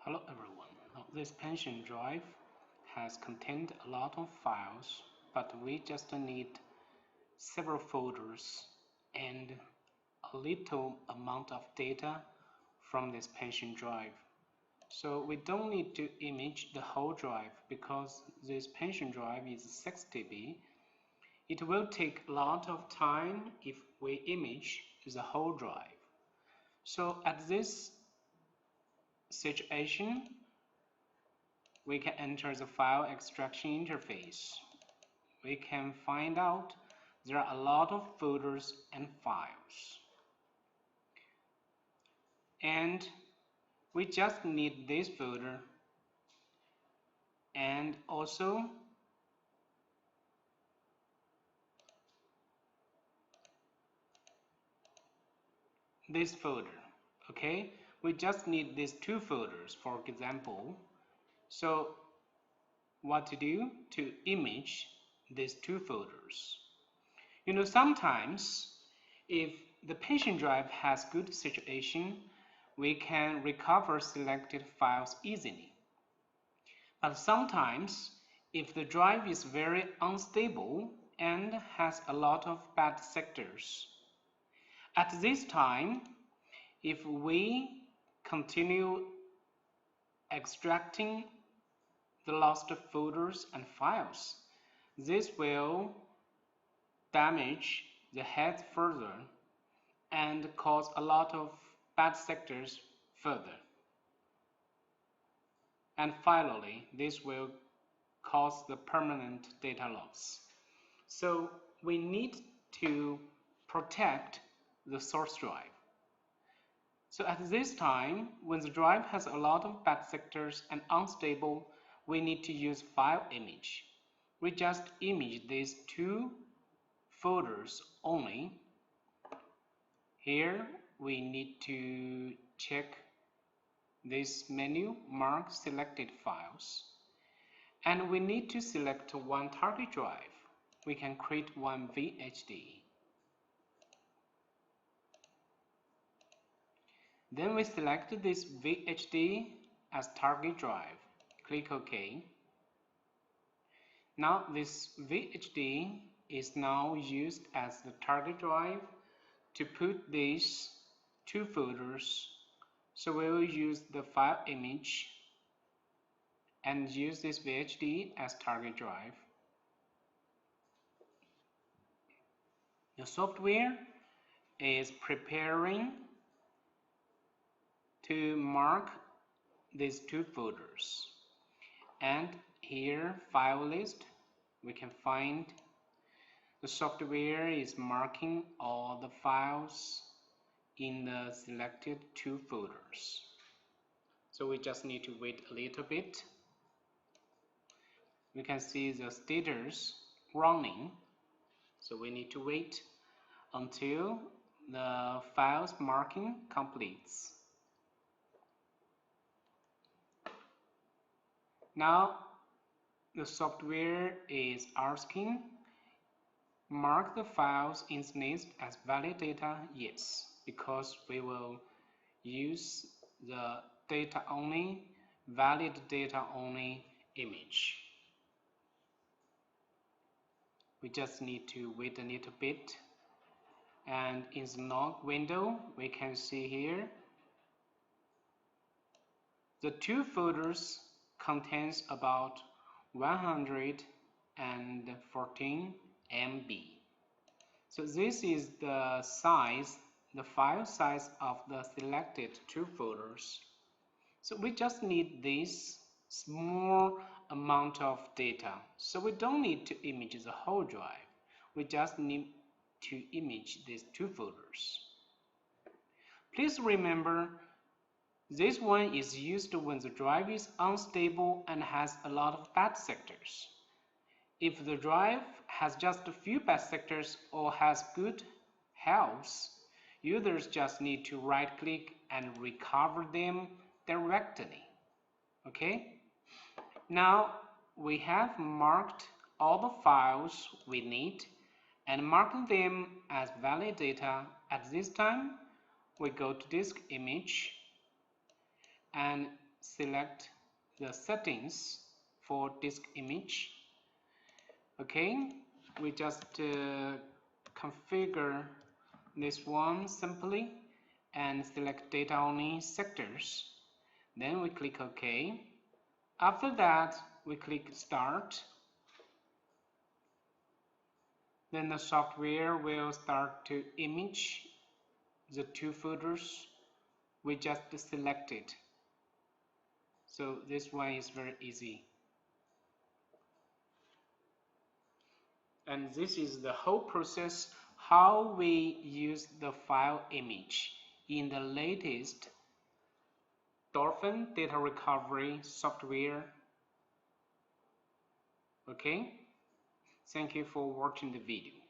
Hello everyone. Now, this pension drive has contained a lot of files, but we just need several folders and a little amount of data from this pension drive. So we don't need to image the whole drive because this pension drive is 6 TB. It will take a lot of time if we image the whole drive. So at this situation, we can enter the file extraction interface. We can find out there are a lot of folders and files. And we just need this folder and also this folder. Okay, we just need these two folders, for example. So what to do to image these two folders? Sometimes if the pension drive has good situation, we can recover selected files easily. But sometimes, if the drive is very unstable and has a lot of bad sectors, at this time, if we continue extracting the lost folders and files, this will damage the head further and cause a lot of bad sectors further. And finally, this will cause the permanent data loss. So we need to protect the source drive. So at this time, when the drive has a lot of bad sectors and unstable, we need to use file image. We just image these two folders only. Here we need to check this menu, mark selected files, and we need to select one target drive. We can create one VHD. Then we select this VHD as target drive. Click OK. Now this VHD is now used as the target drive to put these two folders. So we will use the file image and use this VHD as target drive. The software is preparing to mark these two folders, and here file list we can find the software is marking all the files in the selected two folders. So we just need to wait a little bit. We can see the status running, so we need to wait until the files marking completes. Now the software is asking, mark the files in the list as valid data. Yes, because we will use the data only, valid data only image. We just need to wait a little bit, and in the log window we can see here the two folders contains about 114 MB. So this is the size, the file size of the selected two folders. So we just need this small amount of data. So we don't need to image the whole drive. We just need to image these two folders. Please remember, this one is used when the drive is unstable and has a lot of bad sectors. If the drive has just a few bad sectors or has good health, users just need to right-click and recover them directly. Okay? Now we have marked all the files we need and marked them as valid data. At this time, we go to disk image, and select the settings for disk image. Okay, we just configure this one simply and select data only sectors. Then we click OK. After that, we click Start. Then the software will start to image the two folders we just selected. So this one is very easy. And this is the whole process how we use the file image in the latest Dolphin data recovery software. Okay, thank you for watching the video.